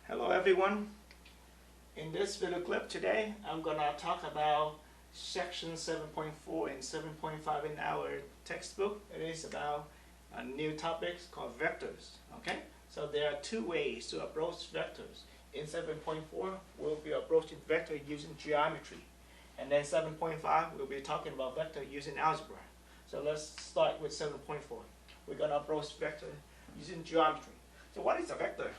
Hello everyone. In this video clip today, I'm gonna talk about section 7.4 and 7.5 in our textbook. It is about a new topic called vectors. Okay, so there are two ways to approach vectors. In 7.4, we'll be approaching vector using geometry, and then 7.5 we'll be talking about vector using algebra. So let's start with 7.4. We're gonna approach vector using geometry. So what is a vector?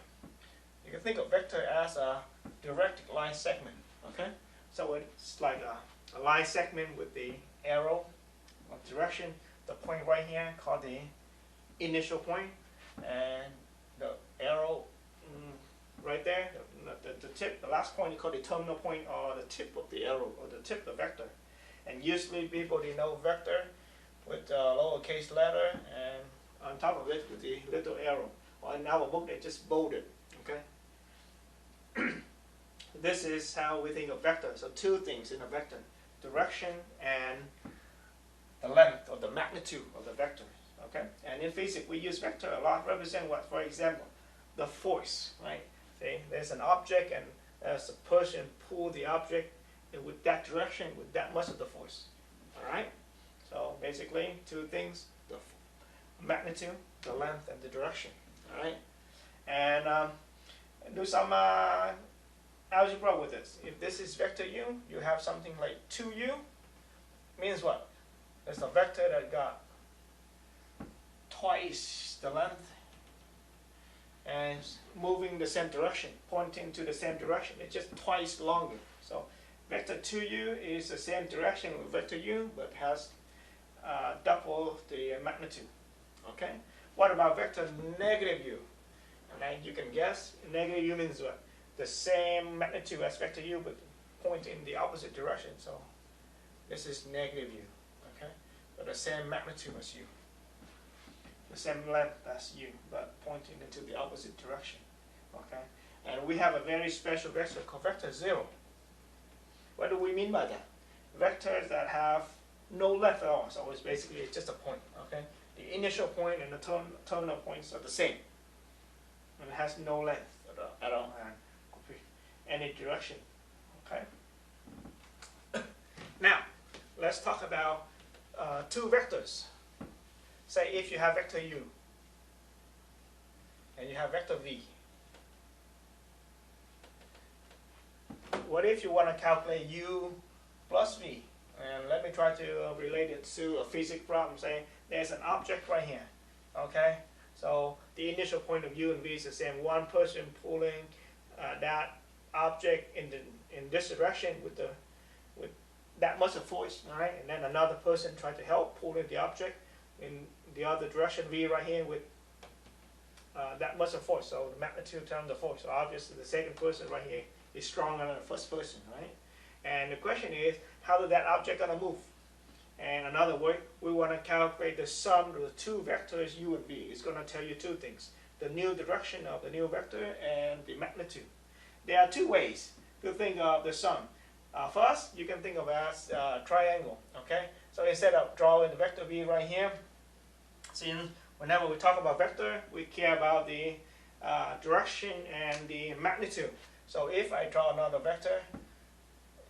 You can think of vector as a direct line segment, okay? So it's like a line segment with the arrow of direction, the point right here called the initial point, and the arrow right there, the tip, the last point is called the terminal point, or the tip of the arrow, or the tip of the vector. And usually people denote vector with a lowercase letter, and on top of it with the little arrow. Or in our book, they just bolded, okay? This is how we think of vector. So two things in a vector: direction and the length or the magnitude of the vector. Okay. And in physics, we use vector a lot. Represent what? For example, the force. Right. See, there's an object, and there's a person pull the object with that direction, with that much of the force. All right. So basically, two things: the magnitude, the length, and the direction. All right. And do some algebra with this. If this is vector u, you have something like 2u. Means what? It's a vector that got twice the length and moving the same direction, pointing to the same direction. It's just twice longer. So vector 2u is the same direction with vector u, but has double the magnitude. Okay. What about vector negative u? And you can guess, negative u means what? The same magnitude as vector u, but point in the opposite direction. So this is negative u, okay? But the same magnitude as u, the same length as u, but pointing into the opposite direction, okay? And we have a very special vector called vector 0. What do we mean by that? Vectors that have no length at all. So it's basically just a point, okay? The initial point and the terminal points are the same. And it has no length at all, and any direction. Okay. Now, let's talk about two vectors. Say if you have vector u and you have vector v. What if you want to calculate u plus v? And let me try to relate it to a physics problem. Say there's an object right here. Okay. So the initial point of u and v is the same. One person pulling that object in this direction with that much of force, all right? And then another person trying to help pulling the object in the other direction, v right here, with that much of force. So the magnitude times the force. So obviously the second person right here is stronger than the first person, right? And the question is, how is that object gonna move? And another way, we want to calculate the sum of the two vectors u and v. It's going to tell you two things: the new direction of the new vector and the magnitude. There are two ways to think of the sum. First, you can think of it as a triangle. Okay, so instead of drawing the vector v right here, since whenever we talk about vector, we care about the direction and the magnitude. So if I draw another vector,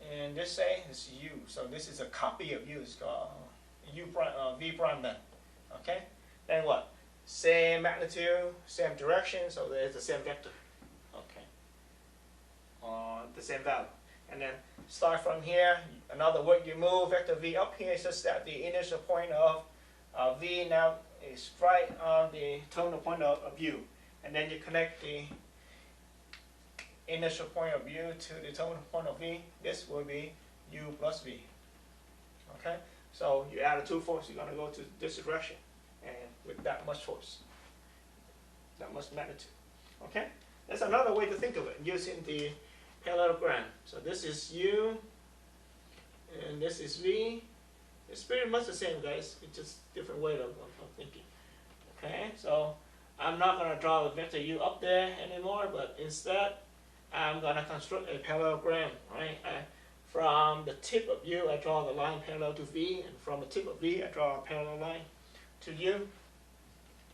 and this say is u, so this is a copy of u. It's called u prime, v prime then. Okay, then what? Same magnitude, same direction, so there's the same vector. Okay, the same value. And then start from here. Another way, you move vector v up here, such that the initial point of v now is right on the terminal point of u, and then you connect the initial point of u to the terminal point of v. This will be u plus v. Okay, so you add the two forces, you're going to go to this direction, and with that much force, that much magnitude. Okay, that's another way to think of it using the parallelogram. So this is u, and this is v. It's pretty much the same, guys. It's just different way of thinking. Okay, so I'm not going to draw the vector u up there anymore, but instead I'm going to construct a parallelogram, right? From the tip of u, I draw the line parallel to v, and from the tip of v, I draw a parallel line to u.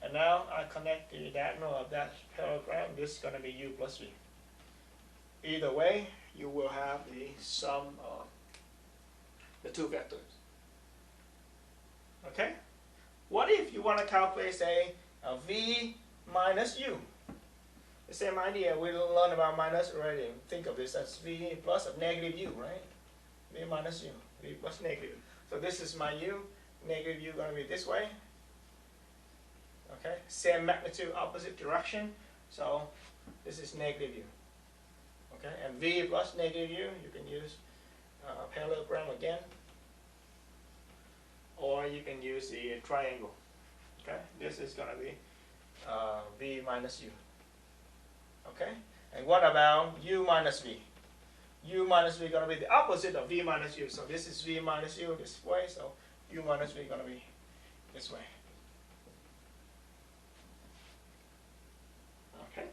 And now I connect the diagonal of that parallelogram. This is going to be u plus v. either way, you will have the sum of the two vectors. Okay? What if you want to calculate, say, a v minus u? The same idea, we learned about minus already. Think of this as v plus of negative u, right? V minus u, v plus negative. So this is my u, negative u going to be this way. Okay, same magnitude, opposite direction. So this is negative u. Okay, and v plus negative u, you can use parallelogram again, or you can use the triangle. Okay, this is going to be v minus u. Okay, and what about u minus v? U minus v is going to be the opposite of v minus u. So this is v minus u this way, so u minus v is going to be this way. Okay,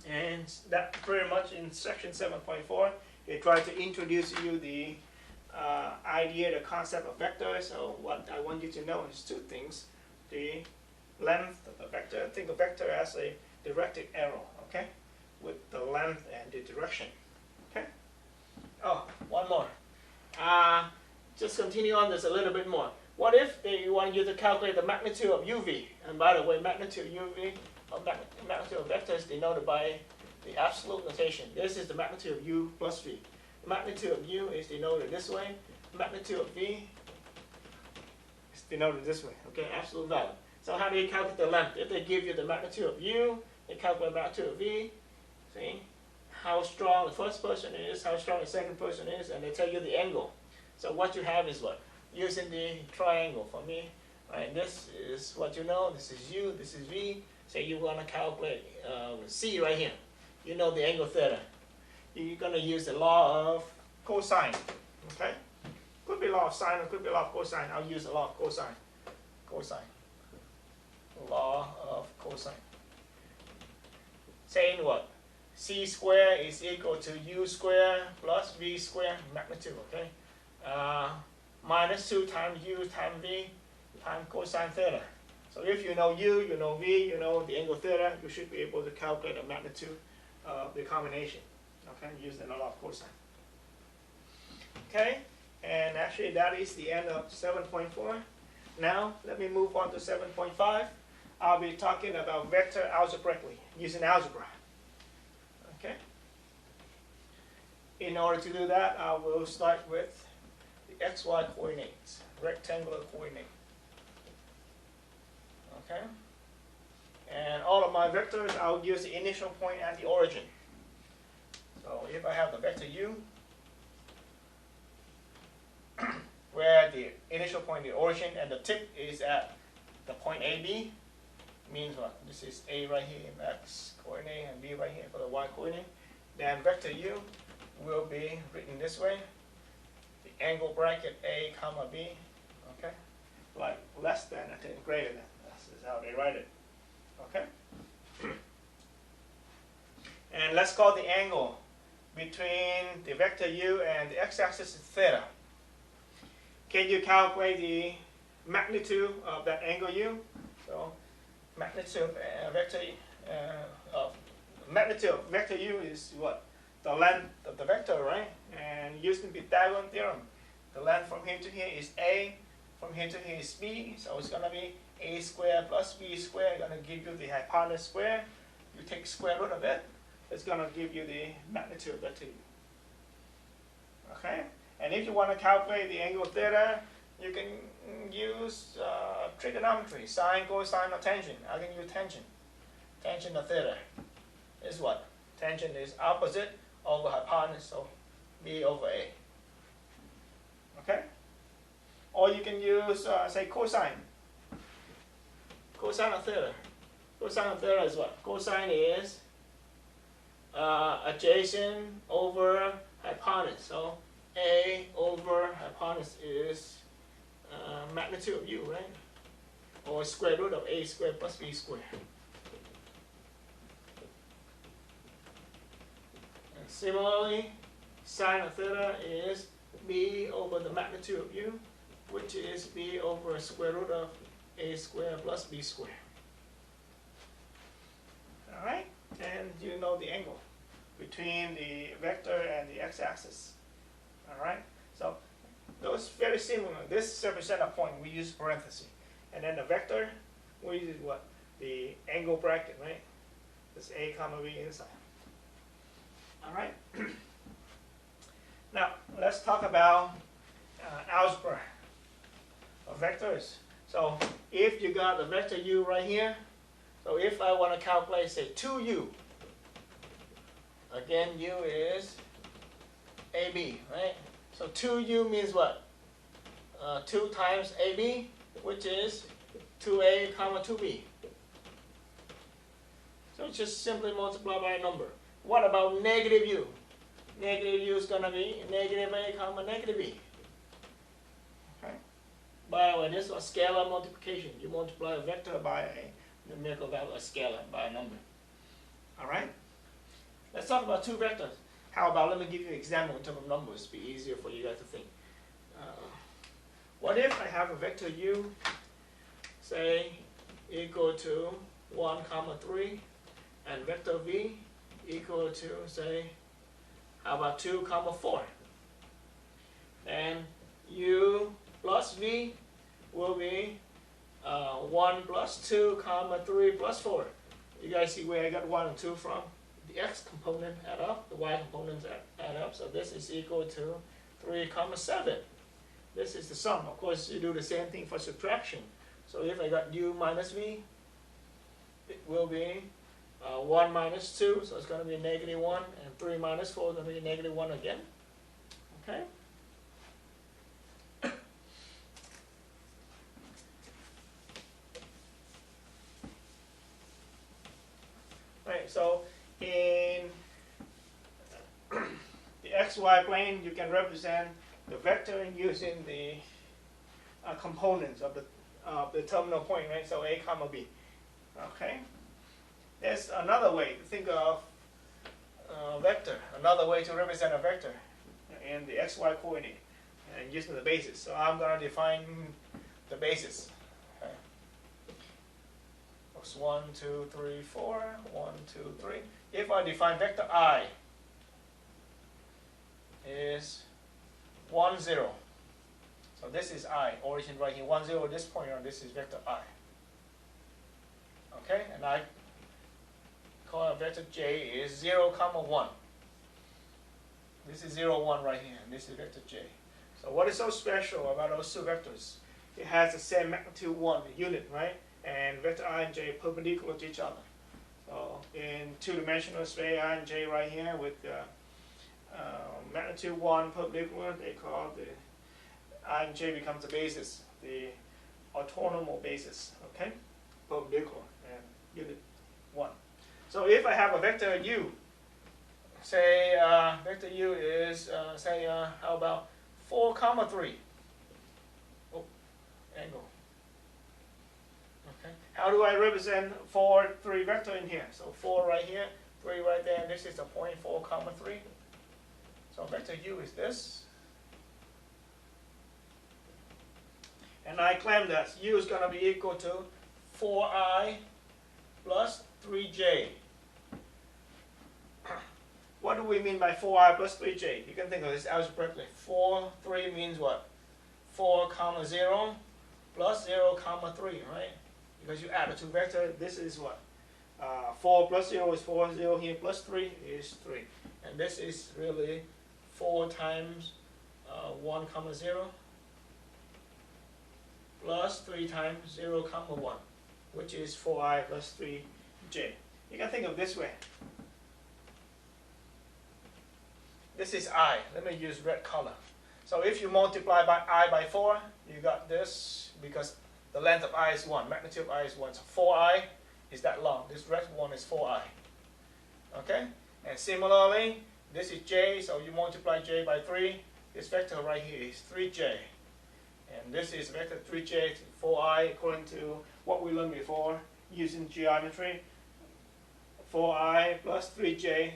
and that pretty much in section 7.4, it tried to introduce you the idea, the concept of vector. So what I want you to know is two things. The length of the vector, think of vector as a directed arrow, okay, with the length and the direction. Okay. Oh, one more. Just continue on this a little bit more. What if they want you to calculate the magnitude of uv? And by the way, magnitude uv, or magnitude of vector is denoted by the absolute notation. This is the magnitude of u plus v. The magnitude of u is denoted this way. Magnitude of v is denoted this way. Okay, absolute value. So how do you calculate the length? If they give you the magnitude of u, they calculate the magnitude of v. See how strong the first person is, how strong the second person is, and they tell you the angle. So what you have is what? Using the triangle for me. Right, this is what you know. This is u, this is v. So you want to calculate c right here. You know the angle theta. You're going to use the law of cosine. Okay? Could be law of sine or could be law of cosine. I'll use the law of cosine. Cosine. Law of cosine. Saying what? C squared is equal to u squared plus v squared magnitude. Okay? Minus 2 times u times v times cosine theta. So if you know u, you know v, you know the angle theta, you should be able to calculate the magnitude of the combination. Okay, using the law of cosine. Okay, and actually that is the end of 7.4. Now let me move on to 7.5. I'll be talking about vector algebraically, using algebra. Okay. In order to do that, I will start with the xy coordinates, rectangular coordinate. Okay. And all of my vectors, I'll use the initial point at the origin. So if I have the vector u, where the initial point, the origin, and the tip is at the point AB, means what? This is A right here in x coordinate and B right here for the y coordinate. Then vector u will be written this way. The angle bracket A comma B, okay? Like less than, I think greater than. This is how they write it, okay? And let's call the angle between the vector u and the x-axis is theta. Can you calculate the magnitude of that angle u? So magnitude of vector u is what? The length of the vector, right? And using Pythagorean theorem, the length from here to here is a, from here to here is b, so it's going to be a squared plus b squared, going to give you the hypotenuse square. You take square root of it, it's going to give you the magnitude of vector u. Okay? And if you want to calculate the angle theta, you can use trigonometry, sine, cosine, or tangent. I can use tangent. Tangent of theta is what? Tangent is opposite over hypotenuse, so b over a. Okay? Or you can use, say, cosine. Cosine of theta. Cosine of theta is what? Cosine is adjacent over hypotenuse. So a over hypotenuse is magnitude of u, right? Or square root of a squared plus b squared. And similarly, sine of theta is b over the magnitude of u, which is b over square root of a squared plus b squared. All right, and you know the angle between the vector and the x-axis. All right. So those very similar. This represents a point. We use parenthesis, and then the vector we use what? The angle bracket, right? This a comma b inside. All right. Now let's talk about algebra of vectors. So if you got the vector u right here, so if I want to calculate, say 2u, again u is ab, right? So 2u means what? 2 times ab, which is 2a comma 2b. So just simply multiply by a number. What about negative u? Negative u is going to be negative a comma negative b. Okay. By the way, this is a scalar multiplication. You multiply a vector by a numerical value, a scalar, by a number. All right? Let's talk about two vectors. How about, let me give you an example in terms of numbers. It'll be easier for you guys to think. What if I have a vector u, say, equal to 1 comma 3, and vector v equal to, say, how about 2 comma 4? And u plus v will be 1 plus 2 comma 3 plus 4. You guys see where I got 1 and 2 from? The x component add up, the y components add up, so this is equal to 3 comma 7. This is the sum. Of course, you do the same thing for subtraction. So if I got u minus v, it will be 1 minus 2, so it's going to be negative 1, and 3 minus 4 is going to be negative 1 again. Okay? Right, so in the xy plane, you can represent the vector using the components of the terminal point, right? So a comma b. Okay. There's another way to think of vector. Another way to represent a vector in the xy coordinate, and using the basis. So I'm going to define the basis. Okay. 1, 2, 3, 4. 1, 2, 3. If I define vector I is 1, 0. So this is I, origin right here, 1, 0, this point on this is vector I. Okay, and I call vector j is 0 comma 1. This is 0, 1 right here, and this is vector j. So what is so special about those two vectors? It has the same magnitude 1 unit, right? And vector I and j are perpendicular to each other. So in two-dimensional space, I and j right here with magnitude 1 perpendicular, they call the I and j becomes the basis, the orthonormal basis, okay? Perpendicular and unit 1. So if I have a vector u, say vector u is, say, how about 4 comma 3? Oh, angle. Okay. How do I represent 4, 3 vector in here? So 4 right here, 3 right there, and this is the point 4 comma 3. So vector u is this. And I claim that u is going to be equal to 4i plus 3j. What do we mean by 4i plus 3j? You can think of this algebraically. 4, 3 means what? 4 comma 0 plus 0 comma 3, right? Because you add the two vectors, this is what? 4 plus 0 is 4, 0 here plus 3 is 3. And this is really 4 times 1 comma 0 plus 3 times 0 comma 1, which is 4i plus 3j. You can think of this way. This is I. Let me use red color. So if you multiply by I by 4, you got this, because the length of I is 1, magnitude of I is 1. So 4i is that long. This red one is 4i. Okay? And similarly, this is j, so you multiply j by 3. This vector right here is 3j. And this is vector 3j, 4i, according to what we learned before using geometry. 4i plus 3j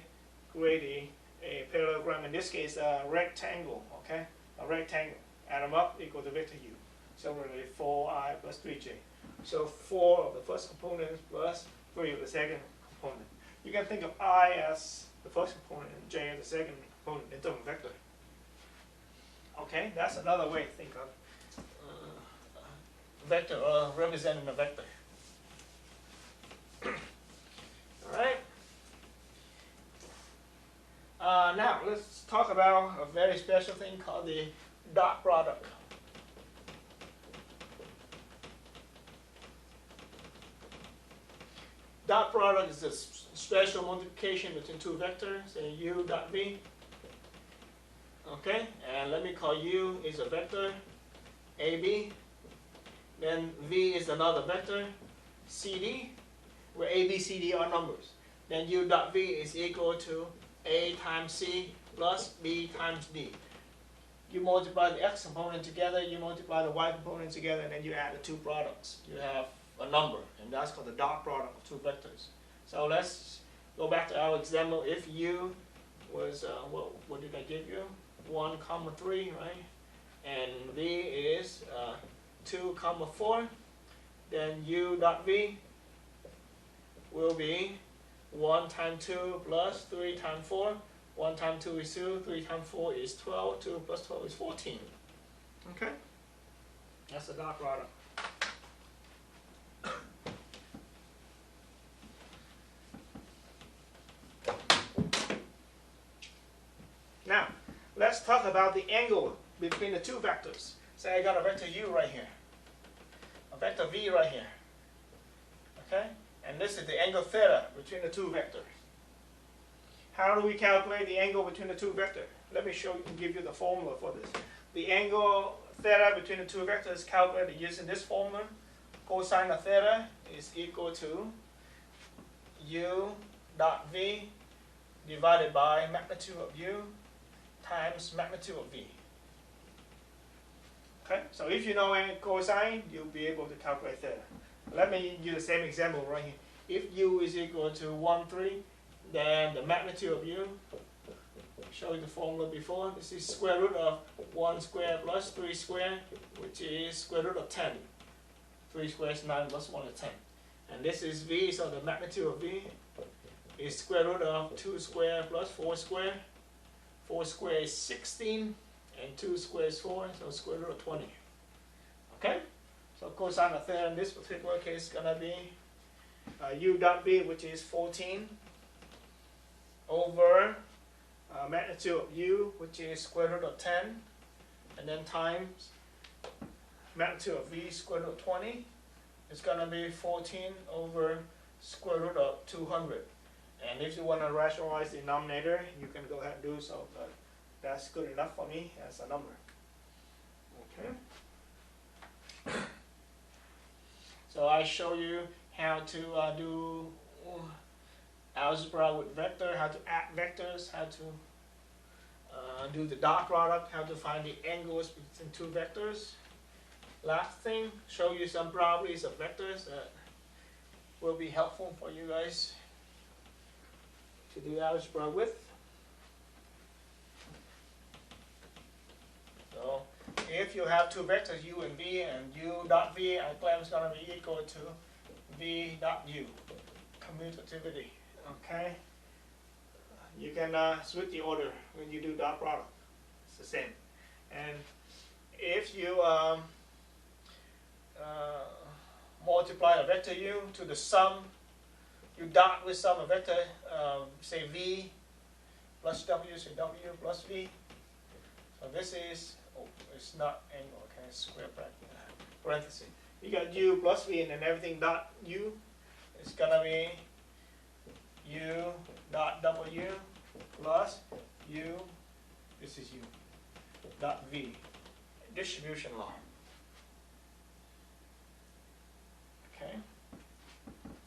create a parallelogram, in this case a rectangle, okay? A rectangle. Add them up equal to vector u. So really 4i plus 3j. So 4 of the first component plus 3 of the second component. You can think of I as the first component and j as the second component in terms of vector. Okay, that's another way to think of vector or representing a vector. All right. Now let's talk about a very special thing called the dot product. Dot product is a special multiplication between two vectors, say u dot v. Okay, and let me call u is a vector, ab. Then v is another vector, cd, where a, b, c, d are numbers. Then u dot v is equal to a times c plus b times d. You multiply the x component together, you multiply the y component together, and then you add the two products. You have a number, and that's called the dot product of two vectors. So let's go back to our example. If u was, what did I give you? 1, 3, right? And v is 2, 4. Then u dot v will be 1 times 2 plus 3 times 4. 1 times 2 is 2, 3 times 4 is 12, 2 plus 12 is 14. Okay? That's the dot product. Now, let's talk about the angle between the two vectors. Say I got a vector u right here, a vector v right here. Okay? And this is the angle theta between the two vectors. How do we calculate the angle between the two vectors? Let me show you and give you the formula for this. The angle theta between the two vectors is calculated using this formula. Cosine of theta is equal to u dot v divided by magnitude of u times magnitude of v. Okay, so if you know any cosine, you'll be able to calculate theta. Let me use the same example right here. If u is equal to 1, 3, then the magnitude of u, show you the formula before, this is square root of 1 squared plus 3 squared, which is square root of 10. 3 squared is 9 plus 1 is 10. And this is v, so the magnitude of v is square root of 2 squared plus 4 squared. 4 squared is 16, and 2 squared is 4, so square root of 20. Okay? So cosine of theta in this particular case is going to be u dot v, which is 14, over magnitude of u, which is square root of 10, and then times magnitude of v, square root of 20. It's going to be 14 over square root of 200. And if you want to rationalize the denominator, you can go ahead and do so, but that's good enough for me as a number. Okay. So I show you how to do algebra with vector, how to add vectors, how to do the dot product, how to find the angles between two vectors. Last thing, show you some properties of vectors that will be helpful for you guys to do algebra with. So if you have two vectors u and v, and u dot v, I claim is going to be equal to v dot u, commutativity. Okay, you can switch the order when you do dot product. It's the same. And if you multiply a vector u to the sum, you dot with some vector, say v plus w, say w plus v. So this is, oh, it's not angle, okay, square bracket, parenthesis. You got u plus v, and then everything dot u. It's gonna be u dot w plus u, this is u, dot v, distribution law. Okay.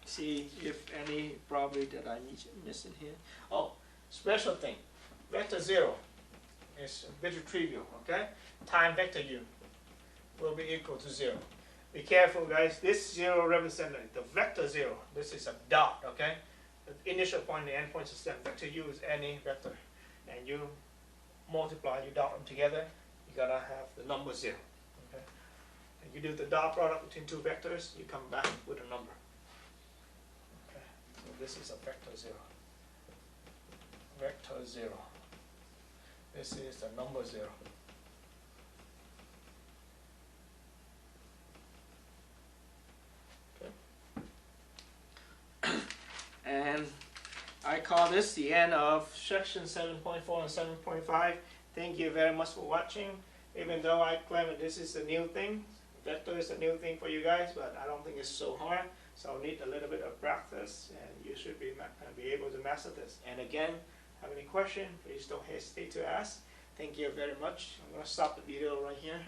See if any property that I need missing here. Oh, special thing. Vector 0 is a bit trivial, okay? Time vector u will be equal to 0. Be careful, guys. This 0 represents the vector 0. This is a dot, okay? The initial point and the end point is the same. Vector u is any vector. And you multiply, you dot them together, you gotta have the number 0. Okay? And you do the dot product between two vectors, you come back with a number. Okay? So this is a vector 0. vector 0. This is the number 0. Okay. And I call this the end of section 7.4 and 7.5. Thank you very much for watching. Even though I claim that this is a new thing, vector is a new thing for you guys, but I don't think it's so hard. So need a little bit of practice, and you should be able to master this. And again, have any question, please don't hesitate to ask. Thank you very much. I'm going to stop the video right here.